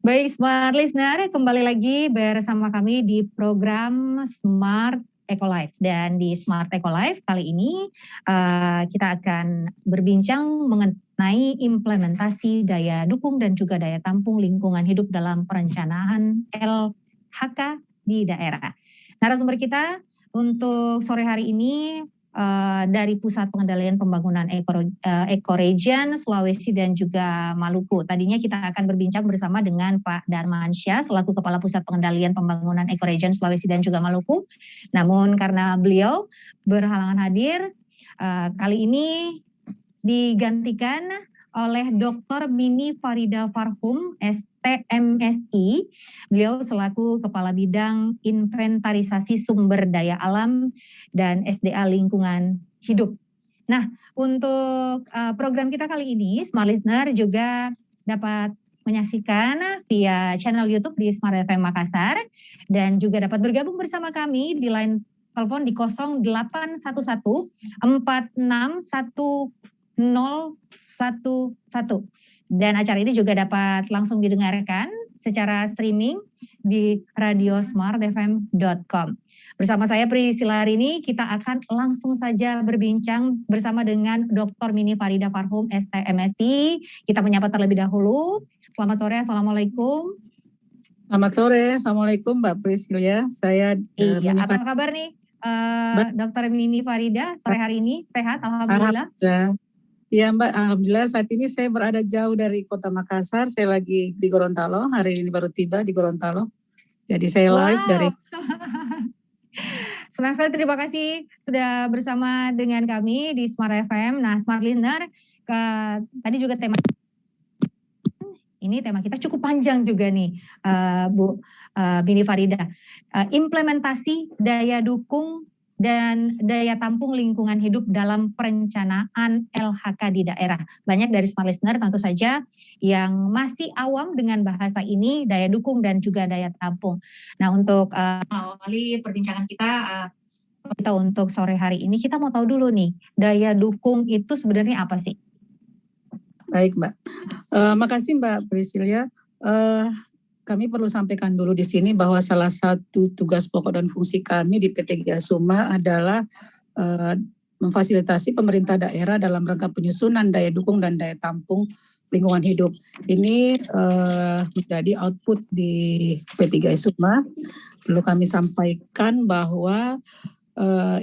Baik, Smart Listener, kembali lagi bersama kami di program Smart Eco Life. Dan di Smart Eco Life kali ini kita akan berbincang mengenai implementasi daya dukung dan juga daya tampung lingkungan hidup dalam perencanaan LHK di daerah. Narasumber kita untuk sore hari ini dari Pusat Pengendalian Pembangunan Ekoregion Sulawesi dan juga Maluku. Tadinya kita akan berbincang bersama dengan Pak Darmansyah selaku Kepala Pusat Pengendalian Pembangunan Ekoregion Sulawesi dan juga Maluku. Namun karena beliau berhalangan hadir, kali ini digantikan oleh Dr. Mini Farida Farhum, STMSI. Beliau selaku Kepala Bidang Inventarisasi Sumber Daya Alam dan SDA Lingkungan Hidup. Nah, untuk program kita kali ini, Smart Listener juga dapat menyaksikan via channel YouTube di Smart FM Makassar dan juga dapat bergabung bersama kami di line telepon di 0811 461 011. Dan acara ini juga dapat langsung didengarkan secara streaming di radiosmartfm.com. Bersama saya Priscilla Rini, kita akan langsung saja berbincang bersama dengan Dr. Mini Farida Farhum, STMSI. Kita menyapa terlebih dahulu. Selamat sore, Assalamualaikum. Selamat sore, Assalamualaikum Mbak Priscilla. Saya apa kabar nih Dr. Mini Farida sore hari ini? Sehat, Alhamdulillah. Iya Mbak, Alhamdulillah saat ini saya berada jauh dari kota Makassar. Saya lagi di Gorontalo, hari ini baru tiba di Gorontalo. Jadi saya live dari... Senang sekali, terima kasih sudah bersama dengan kami di Smart FM. Nah, Smart Listener, tadi juga tema kita cukup panjang juga nih, Bu Mini Farida. Implementasi daya dukung dan daya tampung lingkungan hidup dalam perencanaan LHK di daerah. Banyak dari Smart Listener tentu saja yang masih awam dengan bahasa ini, daya dukung dan juga daya tampung. Nah, untuk awali perbincangan kita untuk sore hari ini, kita mau tahu dulu nih, daya dukung itu sebenarnya apa sih? Baik Mbak, makasih Mbak Priscilla. Kami perlu sampaikan dulu di sini bahwa salah satu tugas pokok dan fungsi kami di PT Gasuma adalah memfasilitasi pemerintah daerah dalam rangka penyusunan daya dukung dan daya tampung lingkungan hidup. Ini menjadi output di PT Gasuma. Perlu kami sampaikan bahwa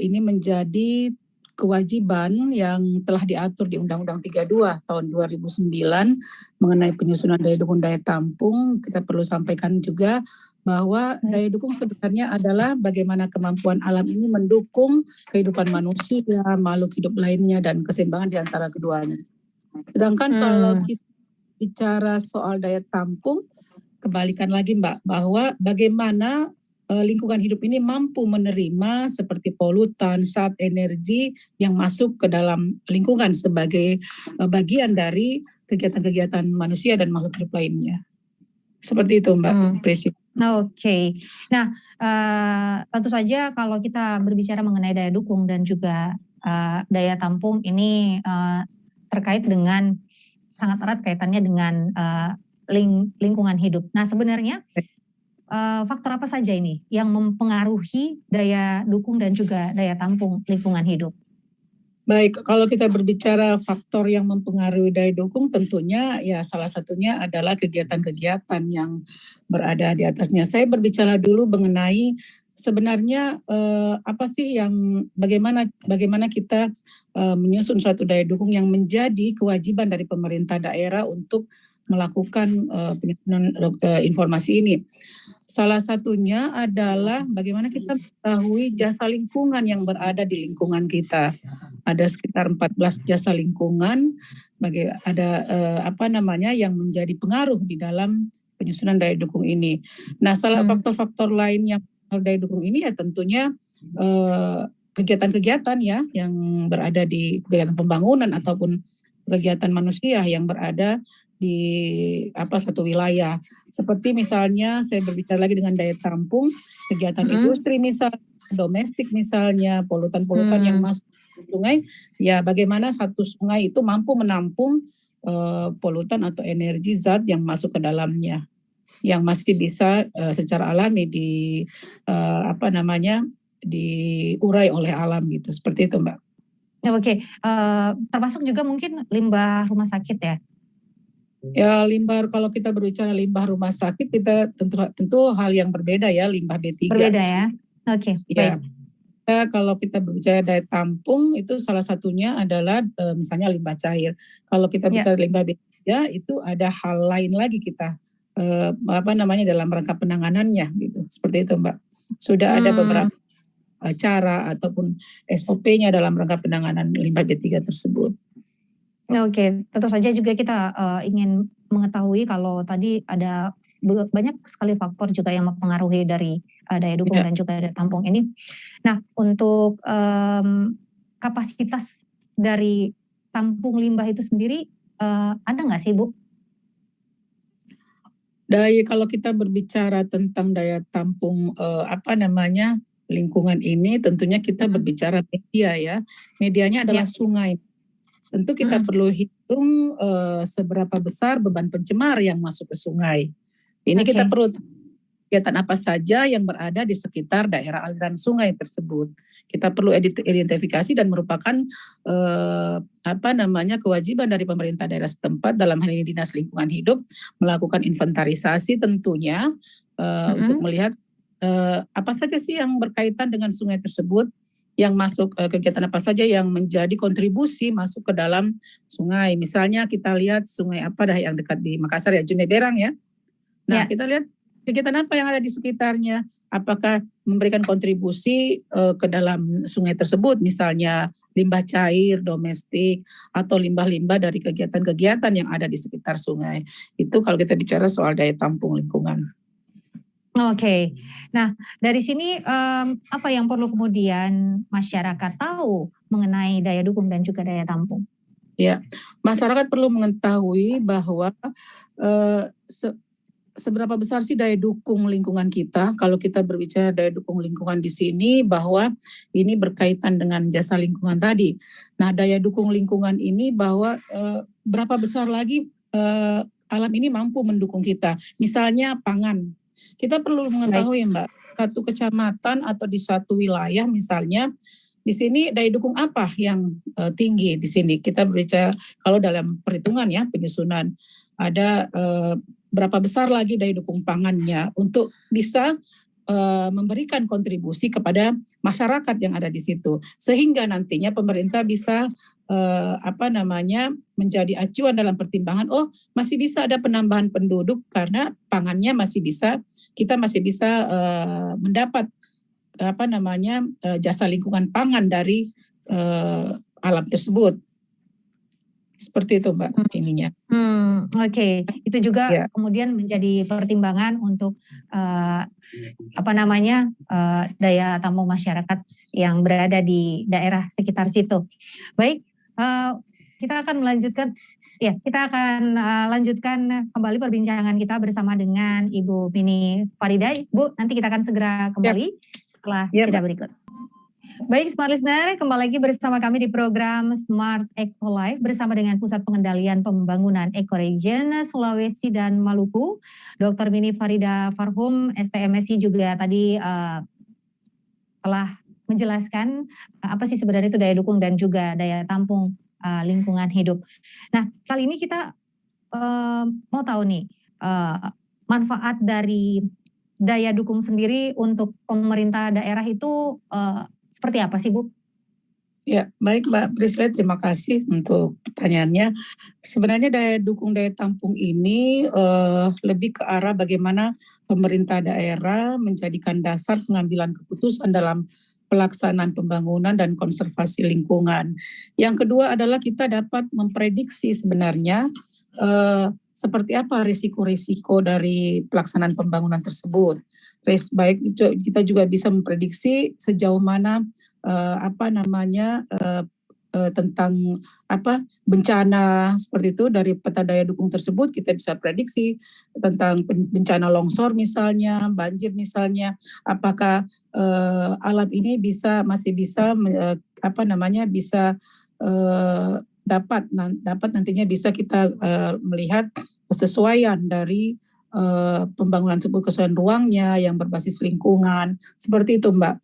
ini menjadi kewajiban yang telah diatur di Undang-Undang 32 tahun 2009 mengenai penyusunan daya dukung daya tampung. Kita perlu sampaikan juga bahwa daya dukung sebenarnya adalah bagaimana kemampuan alam ini mendukung kehidupan manusia, makhluk hidup lainnya, dan keseimbangan di antara keduanya. Sedangkan kalau kita bicara soal daya tampung, kebalikan lagi Mbak, bahwa bagaimana lingkungan hidup ini mampu menerima seperti polutan, zat, energi yang masuk ke dalam lingkungan sebagai bagian dari kegiatan-kegiatan manusia dan makhluk hidup lainnya. Seperti itu Mbak Presi. Oke. Nah, tentu saja kalau kita berbicara mengenai daya dukung dan juga daya tampung ini terkait dengan sangat erat kaitannya dengan lingkungan hidup. Nah, sebenarnya faktor apa saja ini yang mempengaruhi daya dukung dan juga daya tampung lingkungan hidup? Baik, kalau kita berbicara faktor yang mempengaruhi daya dukung, tentunya ya salah satunya adalah kegiatan-kegiatan yang berada di atasnya. Saya berbicara dulu mengenai sebenarnya apa sih yang bagaimana kita menyusun suatu daya dukung yang menjadi kewajiban dari pemerintah daerah untuk melakukan penyusunan informasi ini. Salah satunya adalah bagaimana kita mengetahui jasa lingkungan yang berada di lingkungan kita. Ada sekitar 14 jasa lingkungan, ada yang menjadi pengaruh di dalam penyusunan daya dukung ini. Nah, salah faktor-faktor lain yang daya dukung ini ya tentunya kegiatan-kegiatan ya yang berada di kegiatan pembangunan ataupun kegiatan manusia yang berada di satu wilayah. Seperti misalnya saya berbicara lagi dengan daya tampung, kegiatan industri misalnya, domestik misalnya, polutan-polutan yang masuk ke sungai, ya bagaimana satu sungai itu mampu menampung polutan atau energi zat yang masuk ke dalamnya. yang masih bisa secara alami diurai oleh alam gitu. Seperti itu, Mbak. Oke, termasuk juga mungkin limbah rumah sakit ya? Ya, limbah, kalau kita berbicara limbah rumah sakit, kita tentu hal yang berbeda ya, limbah B3. Berbeda ya? Oke, ya. baik. Kalau kita berbicara daya tampung, itu salah satunya adalah misalnya limbah cair. Kalau kita bicara limbah B3, itu ada hal lain lagi kita dalam rangka penanganannya gitu. Seperti itu, Mbak. Sudah ada beberapa cara ataupun SOP-nya dalam rangka penanganan limbah B3 tersebut. Oke, tentu saja juga kita ingin mengetahui kalau tadi ada banyak sekali faktor juga yang mempengaruhi dari daya dukung dan juga daya tampung ini. Nah, untuk kapasitas dari tampung limbah itu sendiri ada nggak sih, Bu? Kalau kita berbicara tentang daya tampung lingkungan ini, tentunya kita berbicara media ya. Medianya adalah sungai. Tentu kita perlu hitung seberapa besar beban pencemar yang masuk ke sungai. Ini kita perlu kegiatan apa saja yang berada di sekitar daerah aliran sungai tersebut. Kita perlu identifikasi dan merupakan kewajiban dari pemerintah daerah setempat, dalam hal ini Dinas Lingkungan Hidup, melakukan inventarisasi tentunya untuk melihat apa saja sih yang berkaitan dengan sungai tersebut, yang masuk kegiatan apa saja yang menjadi kontribusi masuk ke dalam sungai. Misalnya kita lihat sungai yang dekat di Makassar ya, Juneberang ya. Nah, kita lihat kegiatan apa yang ada di sekitarnya. Apakah memberikan kontribusi ke dalam sungai tersebut, misalnya limbah cair domestik atau limbah-limbah dari kegiatan-kegiatan yang ada di sekitar sungai. Itu kalau kita bicara soal daya tampung lingkungan. Oke, nah dari sini apa yang perlu kemudian masyarakat tahu mengenai daya dukung dan juga daya tampung? Ya, masyarakat perlu mengetahui bahwa seberapa besar sih daya dukung lingkungan kita. Kalau kita berbicara daya dukung lingkungan di sini, bahwa ini berkaitan dengan jasa lingkungan tadi. Nah, daya dukung lingkungan ini bahwa berapa besar lagi alam ini mampu mendukung kita. Misalnya pangan. Kita perlu mengetahui, Mbak, satu kecamatan atau di satu wilayah misalnya, di sini daya dukung apa yang tinggi di sini. Kita berbicara kalau dalam perhitungan ya, penyusunan, ada berapa besar lagi daya dukung pangannya untuk bisa memberikan kontribusi kepada masyarakat yang ada di situ. Sehingga nantinya pemerintah bisa menjadi acuan dalam pertimbangan, masih bisa ada penambahan penduduk karena pangannya kita masih bisa mendapat jasa lingkungan pangan dari alam tersebut. Seperti itu, Mbak, ininya. Oke. Itu juga kemudian menjadi pertimbangan untuk daya tampung masyarakat yang berada di daerah sekitar situ. Baik. Kita akan melanjutkan, lanjutkan kembali perbincangan kita bersama dengan Ibu Mini Farida. Bu, nanti kita akan segera kembali setelah jeda berikut. Baik, Smart Listener, kembali lagi bersama kami di program Smart Eco Life bersama dengan Pusat Pengendalian Pembangunan Ecoregion Sulawesi dan Maluku. Dr. Mini Farida Farhum, STMSI juga tadi telah menjelaskan apa sih sebenarnya itu daya dukung dan juga daya tampung lingkungan hidup. Nah, kali ini kita mau tahu nih manfaat dari daya dukung sendiri untuk pemerintah daerah itu seperti apa sih, Bu? Ya, baik Mbak Priscilla, terima kasih untuk pertanyaannya. Sebenarnya daya dukung daya tampung ini lebih ke arah bagaimana pemerintah daerah menjadikan dasar pengambilan keputusan dalam pelaksanaan pembangunan dan konservasi lingkungan. Yang kedua adalah kita dapat memprediksi sebenarnya seperti apa risiko-risiko dari pelaksanaan pembangunan tersebut. Baik kita juga bisa memprediksi sejauh mana tentang bencana seperti itu. Dari peta daya dukung tersebut kita bisa prediksi tentang bencana longsor misalnya, banjir misalnya, apakah alam ini masih bisa dapat nantinya bisa kita melihat kesesuaian dari pembangunan kesesuaian ruangnya yang berbasis lingkungan, seperti itu Mbak.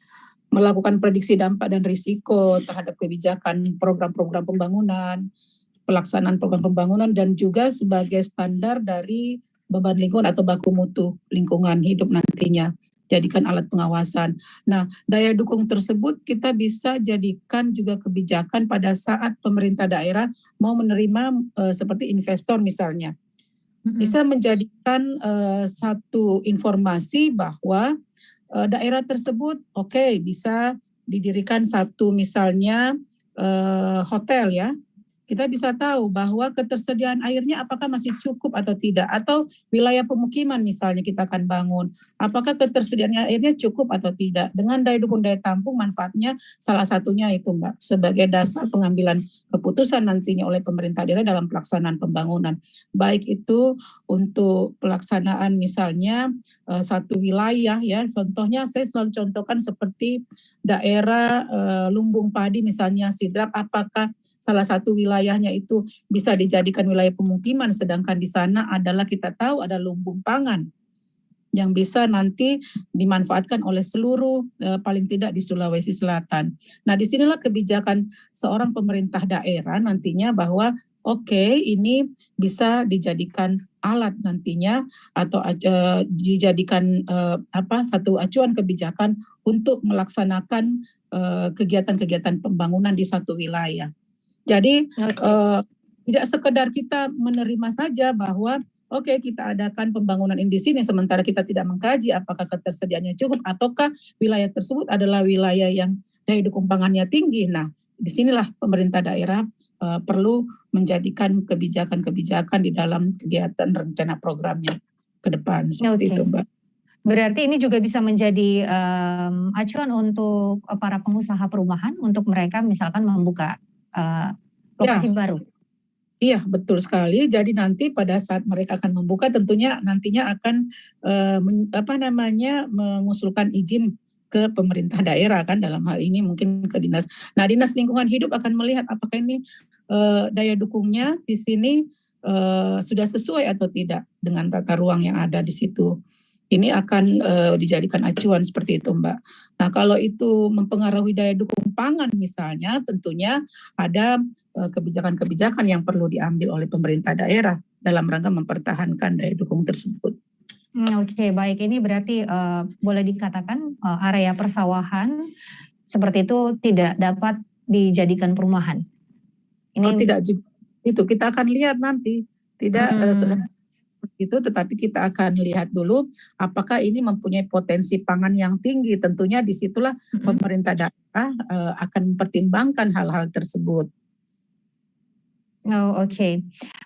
Melakukan prediksi dampak dan risiko terhadap kebijakan program-program pembangunan, pelaksanaan program pembangunan, dan juga sebagai standar dari beban lingkungan atau baku mutu lingkungan hidup nantinya. Jadikan alat pengawasan. Nah, daya dukung tersebut kita bisa jadikan juga kebijakan pada saat pemerintah daerah mau menerima seperti investor misalnya. Bisa menjadikan satu informasi bahwa daerah tersebut bisa didirikan satu misalnya hotel ya. Kita bisa tahu bahwa ketersediaan airnya apakah masih cukup atau tidak, atau wilayah pemukiman misalnya kita akan bangun, apakah ketersediaan airnya cukup atau tidak. Dengan daya dukung daya tampung manfaatnya salah satunya itu Mbak, sebagai dasar pengambilan keputusan nantinya oleh pemerintah daerah dalam pelaksanaan pembangunan. Baik itu untuk pelaksanaan misalnya satu wilayah ya, contohnya saya selalu contohkan seperti daerah Lumbung Padi misalnya Sidrap, apakah salah satu wilayahnya itu bisa dijadikan wilayah pemukiman, sedangkan di sana adalah kita tahu ada lumbung pangan yang bisa nanti dimanfaatkan oleh seluruh paling tidak di Sulawesi Selatan. Nah, disinilah kebijakan seorang pemerintah daerah nantinya bahwa ini bisa dijadikan alat nantinya atau dijadikan satu acuan kebijakan untuk melaksanakan kegiatan-kegiatan pembangunan di satu wilayah. Jadi tidak sekedar kita menerima saja bahwa kita adakan pembangunan ini di sini, sementara kita tidak mengkaji apakah ketersediaannya cukup ataukah wilayah tersebut adalah wilayah yang daya dukung pangannya tinggi. Nah, disinilah pemerintah daerah perlu menjadikan kebijakan-kebijakan di dalam kegiatan rencana programnya ke depan. Seperti itu Mbak. Berarti ini juga bisa menjadi acuan untuk para pengusaha perumahan untuk mereka misalkan membuka lokasi baru. Iya, betul sekali. Jadi nanti pada saat mereka akan membuka tentunya nantinya akan mengusulkan izin ke pemerintah daerah kan, dalam hal ini mungkin ke dinas. Nah, Dinas Lingkungan Hidup akan melihat apakah ini daya dukungnya di sini sudah sesuai atau tidak dengan tata ruang yang ada di situ. Ini akan dijadikan acuan seperti itu Mbak. Nah, kalau itu mempengaruhi daya dukung pangan misalnya, tentunya ada kebijakan-kebijakan yang perlu diambil oleh pemerintah daerah dalam rangka mempertahankan daya dukung tersebut. Baik. Ini berarti boleh dikatakan area persawahan seperti itu tidak dapat dijadikan perumahan. Tidak juga. Itu kita akan lihat nanti. Tidak itu, tetapi kita akan lihat dulu apakah ini mempunyai potensi pangan yang tinggi. Tentunya disitulah pemerintah daerah akan mempertimbangkan hal-hal tersebut.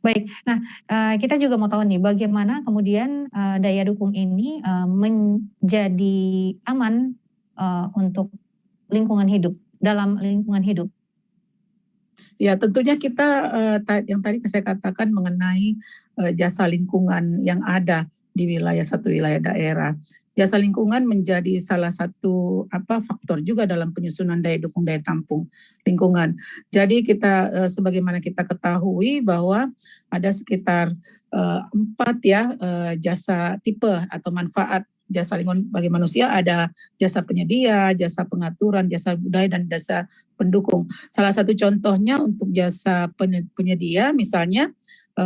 Baik. Nah, kita juga mau tahu nih bagaimana kemudian daya dukung ini menjadi aman untuk lingkungan hidup, dalam lingkungan hidup. Ya, tentunya kita yang tadi saya katakan mengenai jasa lingkungan yang ada di satu wilayah daerah. Jasa lingkungan menjadi salah satu faktor juga dalam penyusunan daya dukung daya tampung lingkungan. Jadi kita sebagaimana kita ketahui bahwa ada sekitar 4 jasa tipe atau manfaat jasa lingkungan bagi manusia. Ada jasa penyedia, jasa pengaturan, jasa budaya, dan jasa pendukung. Salah satu contohnya untuk jasa penyedia misalnya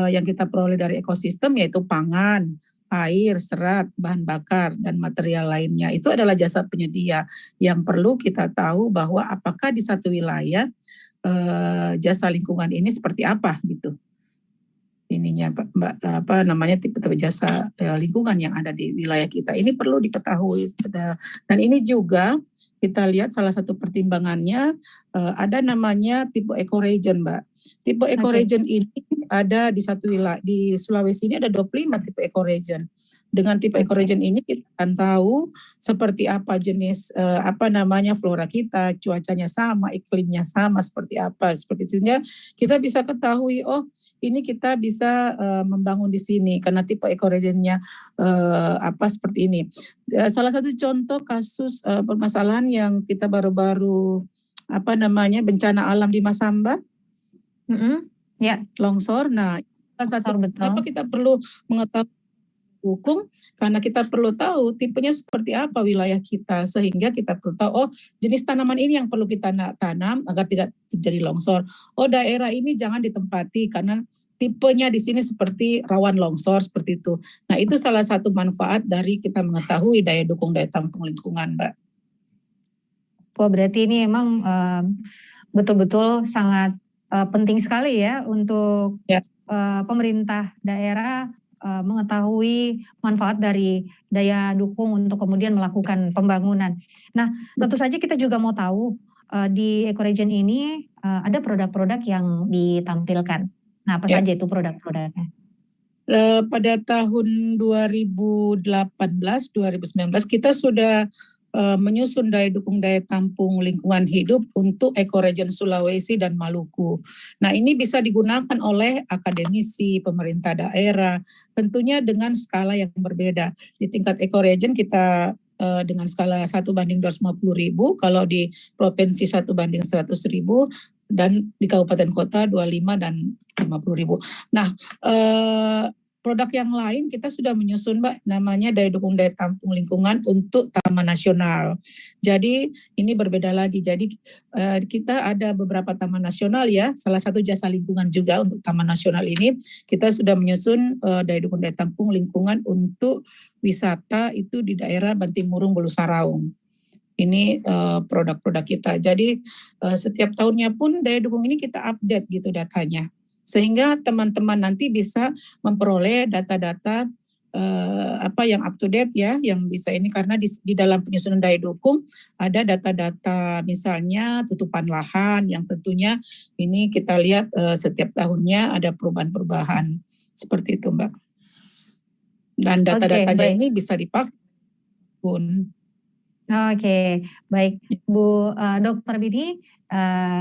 yang kita peroleh dari ekosistem yaitu pangan, air, serat, bahan bakar, dan material lainnya. Itu adalah jasa penyedia yang perlu kita tahu bahwa apakah di satu wilayah jasa lingkungan ini seperti apa gitu. Ininya tipe jasa lingkungan yang ada di wilayah kita. Ini perlu diketahui. Dan ini juga kita lihat salah satu pertimbangannya ada namanya tipe ecoregion Mbak. Tipe ecoregion ini ada di satu wilayah, di Sulawesi ini ada 25 tipe ecoregion. Dengan tipe ecoregion ini kita akan tahu seperti apa jenis flora kita, cuacanya sama, iklimnya sama seperti apa. Seperti sehingga kita bisa ketahui ini kita bisa membangun di sini karena tipe ecoregionnya seperti ini. Salah satu contoh kasus permasalahan yang kita baru-baru bencana alam di Masamba. Longsor. Nah, kenapa kita perlu mengetahui dukung karena kita perlu tahu tipenya seperti apa wilayah kita, sehingga kita perlu tahu jenis tanaman ini yang perlu kita tanam agar tidak terjadi longsor. Daerah ini jangan ditempati karena tipenya di sini seperti rawan longsor seperti itu. Nah, itu salah satu manfaat dari kita mengetahui daya dukung daya tampung lingkungan, Mbak. Berarti ini emang betul-betul sangat penting sekali ya untuk pemerintah daerah mengetahui manfaat dari daya dukung untuk kemudian melakukan pembangunan. Nah, tentu saja kita juga mau tahu di Ecoregion ini ada produk-produk yang ditampilkan. Nah, apa saja itu produk-produknya? Pada tahun 2018-2019 kita sudah menyusun daya dukung daya tampung lingkungan hidup untuk Ecoregion Sulawesi dan Maluku. Nah, ini bisa digunakan oleh akademisi, pemerintah daerah, tentunya dengan skala yang berbeda. Di tingkat Ecoregion kita dengan skala 1:250.000, kalau di provinsi 1:100.000, dan di kabupaten kota 25 dan 50.000. Nah, produk yang lain kita sudah menyusun, Mbak, namanya daya dukung daya tampung lingkungan untuk taman nasional. Jadi ini berbeda lagi. Jadi kita ada beberapa taman nasional ya, salah satu jasa lingkungan juga untuk taman nasional ini. Kita sudah menyusun daya dukung daya tampung lingkungan untuk wisata itu di daerah Bantimurung Bulu Saraung. Ini produk-produk kita. Jadi setiap tahunnya pun daya dukung ini kita update gitu datanya. Sehingga teman-teman nanti bisa memperoleh data-data yang up to date ya, yang bisa ini karena di dalam penyusunan daya dukung ada data-data misalnya tutupan lahan yang tentunya ini kita lihat setiap tahunnya ada perubahan-perubahan seperti itu, Mbak. Dan data-datanya ini bisa dipakai pun. Oke, baik Bu Dr. Bidi.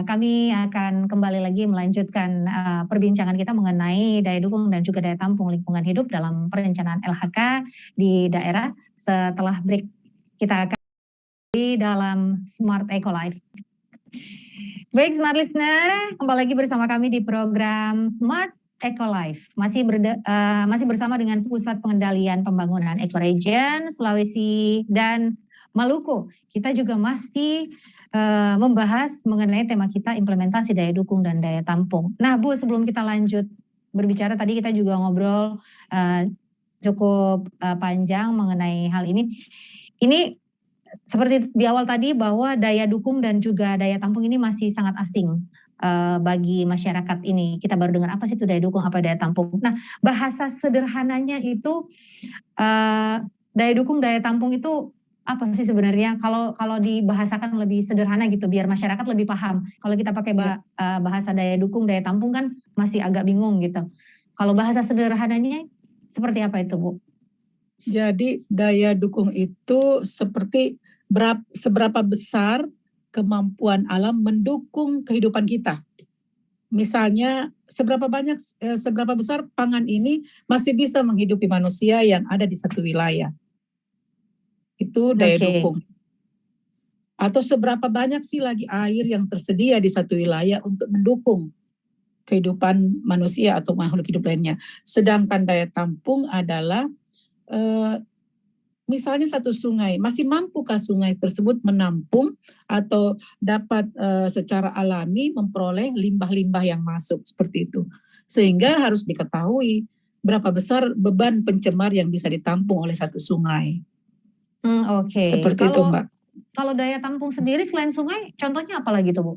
Kami akan kembali lagi melanjutkan perbincangan kita mengenai daya dukung dan juga daya tampung lingkungan hidup dalam perencanaan LHK di daerah setelah break. Kita akan di dalam Smart Eco Life. Baik, Smart Listener, kembali lagi bersama kami di program Smart Eco Life. Masih bersama dengan Pusat Pengendalian Pembangunan Ecoregion Sulawesi dan Maluku. Kita juga masih membahas mengenai tema kita implementasi daya dukung dan daya tampung. Nah, Bu, sebelum kita lanjut berbicara, tadi kita juga ngobrol cukup panjang mengenai hal ini. Ini seperti di awal tadi bahwa daya dukung dan juga daya tampung ini masih sangat asing bagi masyarakat ini. Kita baru dengar apa sih itu daya dukung, apa daya tampung. Nah, bahasa sederhananya itu daya dukung, daya tampung itu apa sih sebenarnya? Kalau dibahasakan lebih sederhana gitu, biar masyarakat lebih paham. Kalau kita pakai bahasa daya dukung, daya tampung kan masih agak bingung gitu. Kalau bahasa sederhananya seperti apa itu, Bu? Jadi daya dukung itu seperti seberapa besar kemampuan alam mendukung kehidupan kita. Misalnya seberapa besar pangan ini masih bisa menghidupi manusia yang ada di satu wilayah. Itu daya dukung. Atau seberapa banyak sih lagi air yang tersedia di satu wilayah untuk mendukung kehidupan manusia atau makhluk hidup lainnya. Sedangkan daya tampung adalah misalnya satu sungai, masih mampukah sungai tersebut menampung atau dapat secara alami memperoleh limbah-limbah yang masuk seperti itu. Sehingga harus diketahui berapa besar beban pencemar yang bisa ditampung oleh satu sungai. Oke. Seperti itu, Mbak. Kalau daya tampung sendiri selain sungai, contohnya apa lagi tuh, Bu?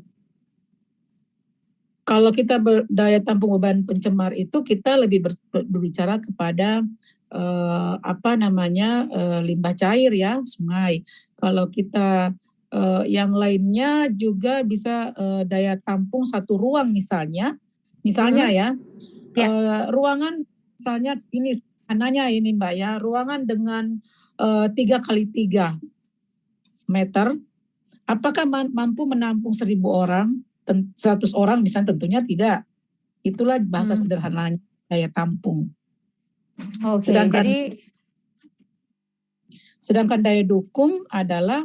Kalau kita daya tampung beban pencemar itu kita lebih berbicara kepada limbah cair ya, sungai. Kalau kita yang lainnya juga bisa daya tampung satu ruang misalnya ya. Ruangan misalnya ini ananya ini Mbak ya, ruangan dengan 3x3 meter, apakah mampu menampung 1.000 orang, 100 orang misalnya? Tentunya tidak. Itulah bahasa sederhananya daya tampung. Oke, sedangkan daya dukung adalah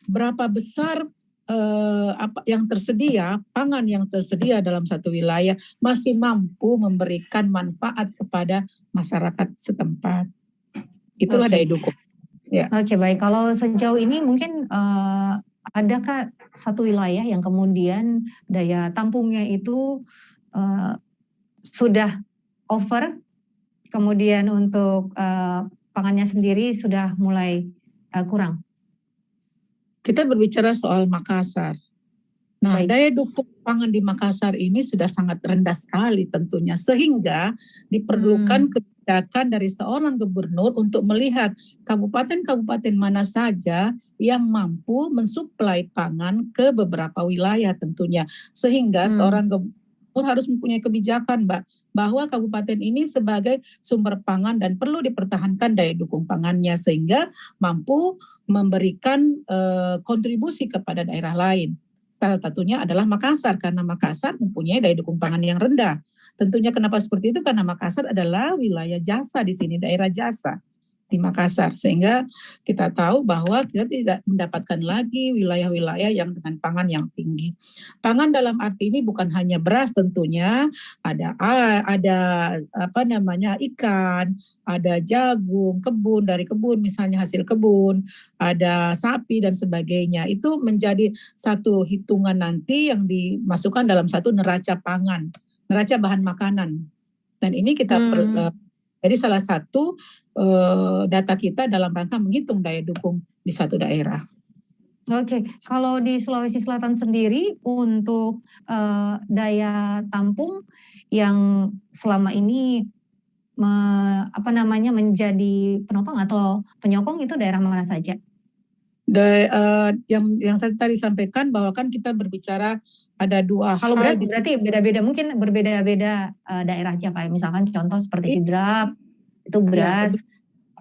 berapa besar yang tersedia, pangan yang tersedia dalam satu wilayah masih mampu memberikan manfaat kepada masyarakat setempat. Itulah Oke. daya dukung. Ya. Oke, baik. Kalau sejauh ini mungkin adakah satu wilayah yang kemudian daya tampungnya itu sudah over, kemudian untuk pangannya sendiri sudah mulai kurang? Kita berbicara soal Makassar. Nah, Baik. daya dukung pangan di Makassar ini sudah sangat rendah sekali tentunya, sehingga diperlukan kebijakan dari seorang gubernur untuk melihat kabupaten-kabupaten mana saja yang mampu mensuplai pangan ke beberapa wilayah tentunya. Sehingga seorang gubernur harus mempunyai kebijakan, Mbak, bahwa kabupaten ini sebagai sumber pangan dan perlu dipertahankan daya dukung pangannya sehingga mampu memberikan kontribusi kepada daerah lain. Salah satunya adalah Makassar, karena Makassar mempunyai daya dukung pangan yang rendah. Tentunya kenapa seperti itu? Karena Makassar adalah wilayah jasa di sini, daerah jasa di Makassar. Sehingga kita tahu bahwa kita tidak mendapatkan lagi wilayah-wilayah yang dengan pangan yang tinggi. Pangan dalam arti ini bukan hanya beras tentunya, ada ikan, ada jagung, kebun, dari kebun misalnya hasil kebun, ada sapi dan sebagainya. Itu menjadi satu hitungan nanti yang dimasukkan dalam satu neraca pangan, neraca bahan makanan. Dan ini kita jadi salah satu data kita dalam rangka menghitung daya dukung di satu daerah. Oke, kalau di Sulawesi Selatan sendiri untuk daya tampung yang selama ini menjadi penopang atau penyokong itu daerah mana saja? Yang saya tadi sampaikan bahwa kan kita berbicara ada dua Kalau hal. beras berarti beda-beda, mungkin berbeda-beda daerahnya Pak. Misalkan contoh seperti sidrap itu beras.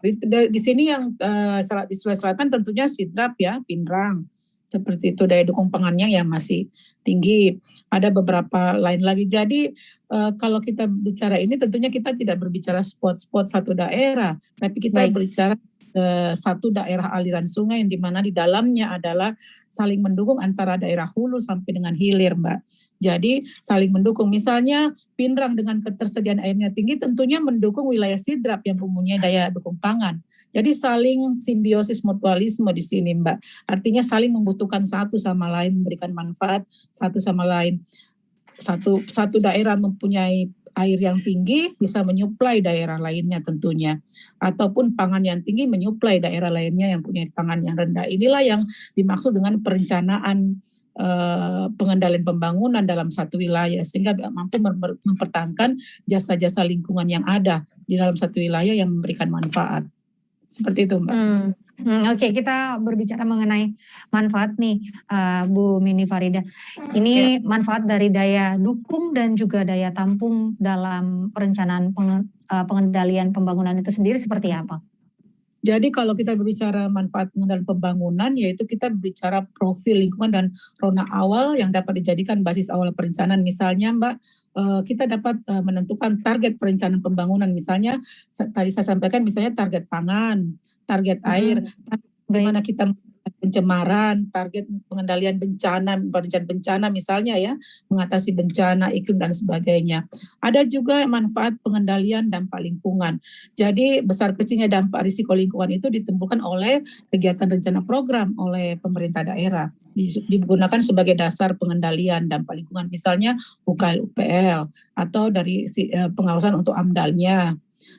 Ya, di sini yang di Sulawesi Selatan tentunya sidrap ya, pinrang. Seperti itu daya dukung pangannya yang masih tinggi. Ada beberapa lain lagi. Jadi kalau kita bicara ini tentunya kita tidak berbicara spot-spot satu daerah, tapi kita berbicara satu daerah aliran sungai yang dimana di dalamnya adalah saling mendukung antara daerah hulu sampai dengan hilir, Mbak. Jadi saling mendukung. Misalnya Pinrang dengan ketersediaan airnya tinggi tentunya mendukung wilayah sidrap yang mempunyai daya dukung pangan. Jadi saling simbiosis mutualisme di sini, Mbak. Artinya saling membutuhkan satu sama lain, memberikan manfaat satu sama lain. Satu daerah mempunyai air yang tinggi bisa menyuplai daerah lainnya tentunya. Ataupun pangan yang tinggi menyuplai daerah lainnya yang punya pangan yang rendah. Inilah yang dimaksud dengan perencanaan pengendalian pembangunan dalam satu wilayah sehingga mampu mempertahankan jasa-jasa lingkungan yang ada di dalam satu wilayah yang memberikan manfaat. Seperti itu, Mbak. Oke, kita berbicara mengenai manfaat nih, Bu Mini Farida. Ini manfaat dari daya dukung dan juga daya tampung dalam perencanaan pengendalian pembangunan itu sendiri seperti apa? Jadi kalau kita berbicara manfaat pengendalian pembangunan, yaitu kita berbicara profil lingkungan dan rona awal yang dapat dijadikan basis awal perencanaan. Misalnya, Mbak, kita dapat menentukan target perencanaan pembangunan. Misalnya, tadi saya sampaikan misalnya target pangan, target air, bagaimana kita pencemaran, target pengendalian bencana misalnya ya, mengatasi bencana iklim dan sebagainya. Ada juga manfaat pengendalian dampak lingkungan. Jadi besar kecilnya dampak risiko lingkungan itu ditentukan oleh kegiatan rencana program oleh pemerintah daerah. Digunakan sebagai dasar pengendalian dampak lingkungan, misalnya UKL UPL atau dari pengawasan untuk AMDAL-nya.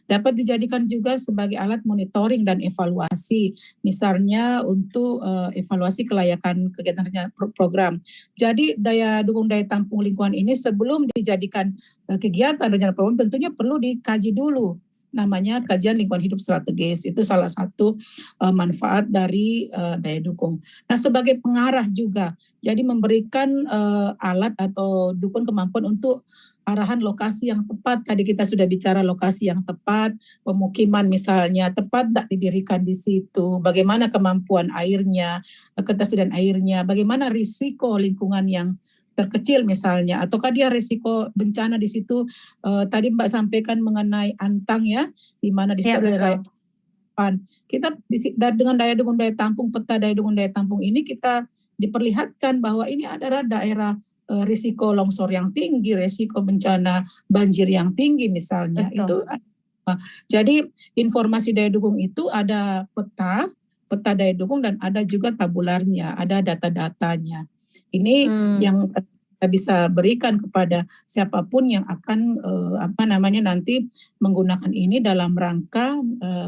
Dapat dijadikan juga sebagai alat monitoring dan evaluasi, misalnya untuk evaluasi kelayakan kegiatan rencana program. Jadi daya dukung daya tampung lingkungan ini sebelum dijadikan kegiatan rencana program tentunya perlu dikaji dulu. Namanya kajian lingkungan hidup strategis, itu salah satu manfaat dari daya dukung. Nah, sebagai pengarah juga, jadi memberikan alat atau dukung kemampuan untuk arahan lokasi yang tepat. Tadi kita sudah bicara lokasi yang tepat, pemukiman misalnya tepat tidak didirikan di situ, bagaimana kemampuan airnya, ketersediaan airnya, bagaimana risiko lingkungan yang terkecil misalnya, ataukah dia risiko bencana di situ. Tadi Mbak sampaikan mengenai Antang ya, di mana di situ ada kita dengan daya dukung daya tampung, peta daya dukung daya tampung ini kita diperlihatkan bahwa ini adalah daerah risiko longsor yang tinggi, risiko bencana banjir yang tinggi misalnya. Betul. Itu Jadi informasi daya dukung itu ada peta daya dukung dan ada juga tabularnya, ada data-datanya. Ini yang kita bisa berikan kepada siapapun yang akan nanti menggunakan ini dalam rangka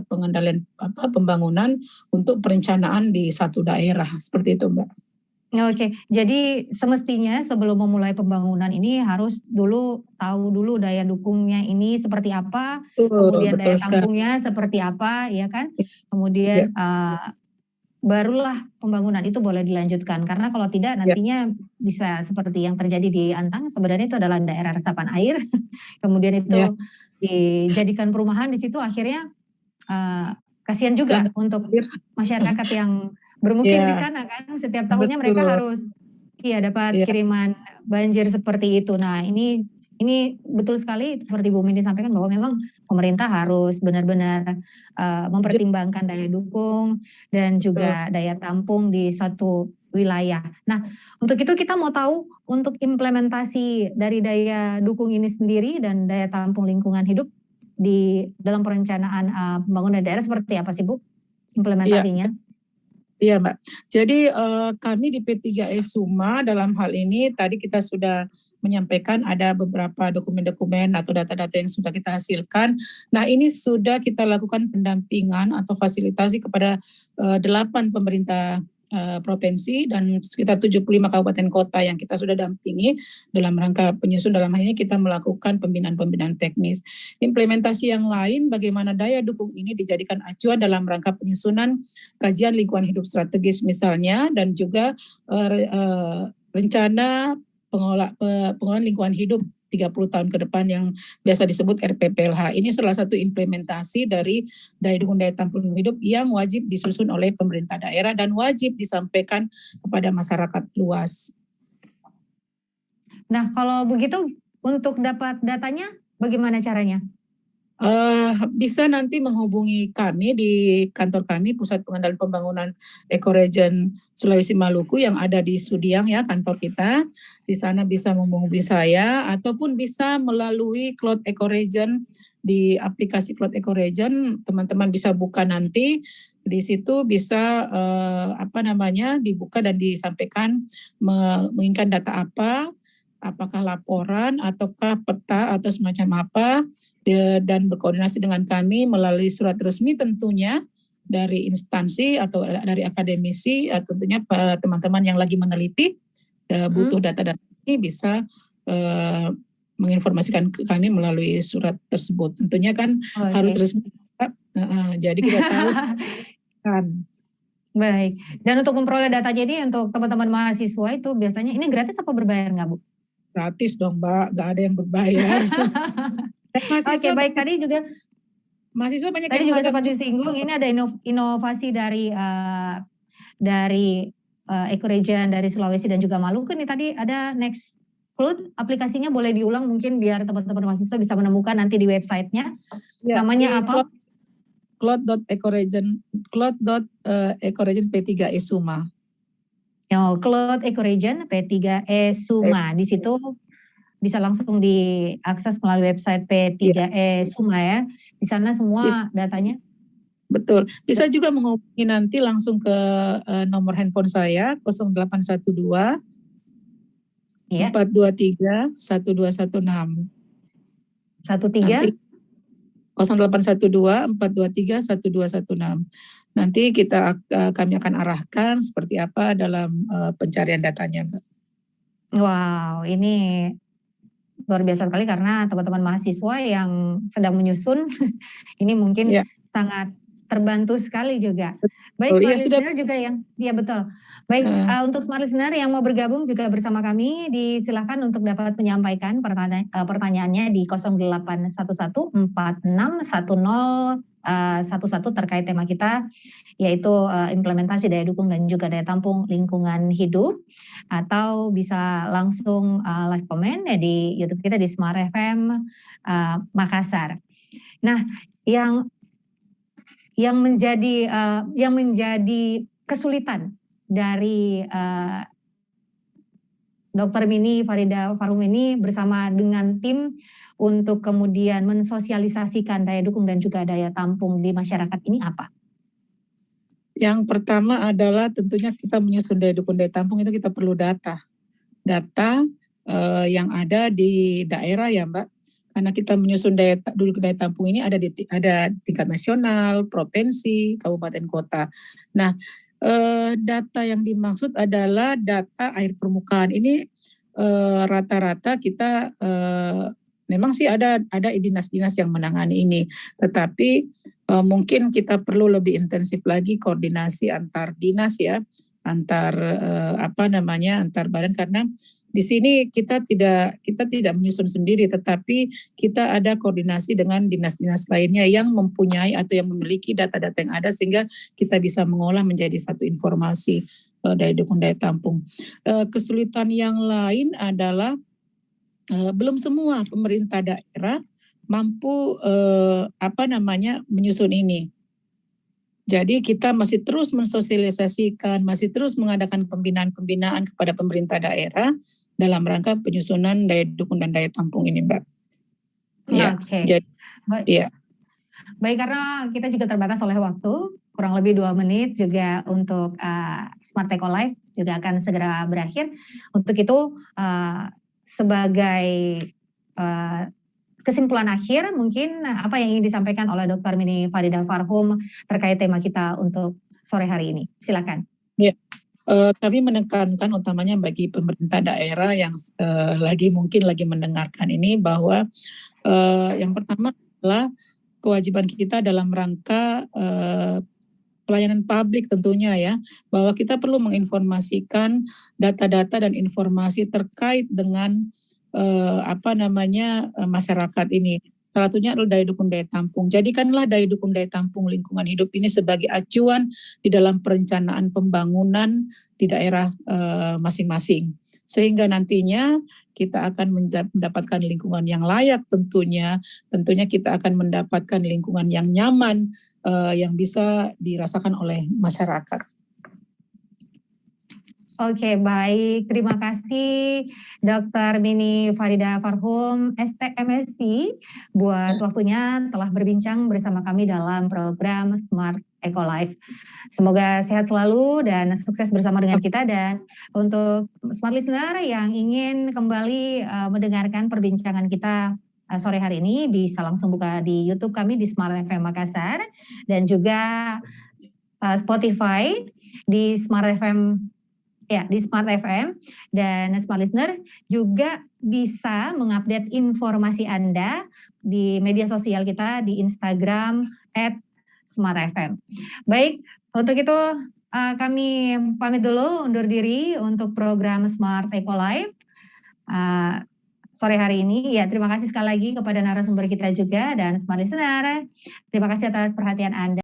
pengendalian pembangunan untuk perencanaan di satu daerah, seperti itu, Mbak. Oke, jadi semestinya sebelum memulai pembangunan ini harus tahu dulu daya dukungnya ini seperti apa, kemudian daya tampungnya seperti apa, ya kan? Kemudian barulah pembangunan itu boleh dilanjutkan. Karena kalau tidak nantinya bisa seperti yang terjadi di Antang, sebenarnya itu adalah daerah resapan air, kemudian itu dijadikan perumahan di situ, akhirnya kasihan juga untuk masyarakat yang bermukim di sana kan, setiap tahunnya mereka harus dapat kiriman banjir seperti itu. Nah, ini betul sekali seperti Bu Mini sampaikan bahwa memang pemerintah harus benar-benar mempertimbangkan daya dukung dan juga daya tampung di satu wilayah. Nah, untuk itu kita mau tahu untuk implementasi dari daya dukung ini sendiri dan daya tampung lingkungan hidup di dalam perencanaan pembangunan daerah seperti apa sih, Bu, implementasinya? Iya, Mbak. Jadi kami di P3E Suma dalam hal ini tadi kita sudah menyampaikan ada beberapa dokumen-dokumen atau data-data yang sudah kita hasilkan. Nah, ini sudah kita lakukan pendampingan atau fasilitasi kepada 8 pemerintah provinsi dan sekitar 75 kabupaten kota yang kita sudah dampingi dalam rangka penyusun. Dalam hal ini kita melakukan pembinaan-pembinaan teknis. Implementasi yang lain, bagaimana daya dukung ini dijadikan acuan dalam rangka penyusunan kajian lingkungan hidup strategis misalnya, dan juga rencana pengelolaan lingkungan hidup 30 tahun ke depan yang biasa disebut RPPLH. Ini salah satu implementasi dari daya dukung daya tampung hidup yang wajib disusun oleh pemerintah daerah dan wajib disampaikan kepada masyarakat luas. Nah, kalau begitu untuk dapat datanya bagaimana caranya? Bisa nanti menghubungi kami di kantor kami, Pusat Pengendalian Pembangunan Ekoregion Sulawesi Maluku yang ada di Sudiang ya, kantor kita. Di sana bisa menghubungi saya ataupun bisa melalui Cloud Ecoregion, di aplikasi Cloud Ecoregion teman-teman bisa buka nanti. Di situ bisa dibuka dan disampaikan menginginkan data apa, apakah laporan ataukah peta atau semacam apa, dan berkoordinasi dengan kami melalui surat resmi tentunya dari instansi atau dari akademisi, tentunya teman-teman yang lagi meneliti butuh data-data ini bisa menginformasikan ke kami melalui surat tersebut. Tentunya kan harus resmi, jadi kita tahu kan. Baik, dan untuk memperoleh datanya ini untuk teman-teman mahasiswa itu biasanya ini gratis apa berbayar nggak, Bu? Gratis dong, Mbak, nggak ada yang berbayar. Oke, baik, tadi juga mahasiswa banyak tadi yang juga sempat disinggung ini ada inovasi dari Ecoregion dari Sulawesi dan juga Maluku. Ini tadi ada Nextflood, aplikasinya boleh diulang mungkin biar teman-teman mahasiswa bisa menemukan nanti di websitenya. Namanya apa? Cloud.ecoregion P3E Suma. Cloud Ecoregion P3E Suma. Di situ bisa langsung diakses melalui website P3E Suma ya. Di sana semua datanya. Betul. Bisa juga menghubungi nanti langsung ke nomor handphone saya 0812 423 1216. 13 0812 423 1216. Nanti kami akan arahkan seperti apa dalam pencarian datanya, Mbak. Wow, ini luar biasa sekali karena teman-teman mahasiswa yang sedang menyusun ini mungkin sangat terbantu sekali juga. Baik, smart listener juga yang, betul. Baik, untuk smart listener yang mau bergabung juga bersama kami, disilahkan untuk dapat menyampaikan pertanyaannya di 0811461011 terkait tema kita, yaitu implementasi daya dukung dan juga daya tampung lingkungan hidup, atau bisa langsung live comment ya di YouTube kita di Smart FM Makassar. Nah, yang menjadi kesulitan dari Dr. Mini Farida Farhum ini bersama dengan tim untuk kemudian mensosialisasikan daya dukung dan juga daya tampung di masyarakat ini apa? Yang pertama adalah tentunya kita menyusun daya dukung daya tampung itu kita perlu data yang ada di daerah ya Mbak. Karena kita menyusun daya tampung ini ada tingkat nasional, provinsi, kabupaten kota. Nah, data yang dimaksud adalah data air permukaan. Ini rata-rata kita memang sih ada dinas-dinas yang menangani ini, tetapi mungkin kita perlu lebih intensif lagi koordinasi antar dinas ya, antar antar badan, karena di sini kita tidak menyusun sendiri, tetapi kita ada koordinasi dengan dinas-dinas lainnya yang mempunyai atau yang memiliki data-data yang ada sehingga kita bisa mengolah menjadi satu informasi daya dukung daya tampung. Kesulitan yang lain adalah belum semua pemerintah daerah mampu menyusun ini. Jadi kita masih terus mensosialisasikan, masih terus mengadakan pembinaan kepada pemerintah daerah dalam rangka penyusunan daya dukung dan daya tampung ini, Mbak. Ya, oke. Baik. Ya. Baik, karena kita juga terbatas oleh waktu, kurang lebih 2 menit juga untuk Smart Eco Life juga akan segera berakhir. Untuk itu sebagai kesimpulan akhir mungkin apa yang ingin disampaikan oleh Dr. Mini Farida Farhum terkait tema kita untuk sore hari ini. Silakan. Ya, kami menekankan utamanya bagi pemerintah daerah yang mungkin lagi mendengarkan ini bahwa yang pertama adalah kewajiban kita dalam rangka pelayanan publik tentunya ya, bahwa kita perlu menginformasikan data-data dan informasi terkait dengan masyarakat ini. Salah satunya adalah daya dukung daya tampung. Jadikanlah daya dukung daya tampung lingkungan hidup ini sebagai acuan di dalam perencanaan pembangunan di daerah masing-masing. Sehingga nantinya kita akan mendapatkan lingkungan yang layak tentunya kita akan mendapatkan lingkungan yang nyaman yang bisa dirasakan oleh masyarakat. Oke, baik. Terima kasih Dr. Mini Farida Farhum, STMSI, buat waktunya telah berbincang bersama kami dalam program Smart Eco Life. Semoga sehat selalu dan sukses bersama dengan kita. Dan untuk Smart Listener yang ingin kembali mendengarkan perbincangan kita sore hari ini, bisa langsung buka di YouTube kami di Smart FM Makassar dan juga Spotify di Smart FM. Ya, di Smart FM, dan Smart Listener juga bisa mengupdate informasi Anda di media sosial kita di Instagram @smartfm. Baik, untuk itu kami pamit dulu, undur diri untuk program Smart Eco Life sore hari ini. Ya, terima kasih sekali lagi kepada narasumber kita juga dan Smart Listener. Terima kasih atas perhatian Anda.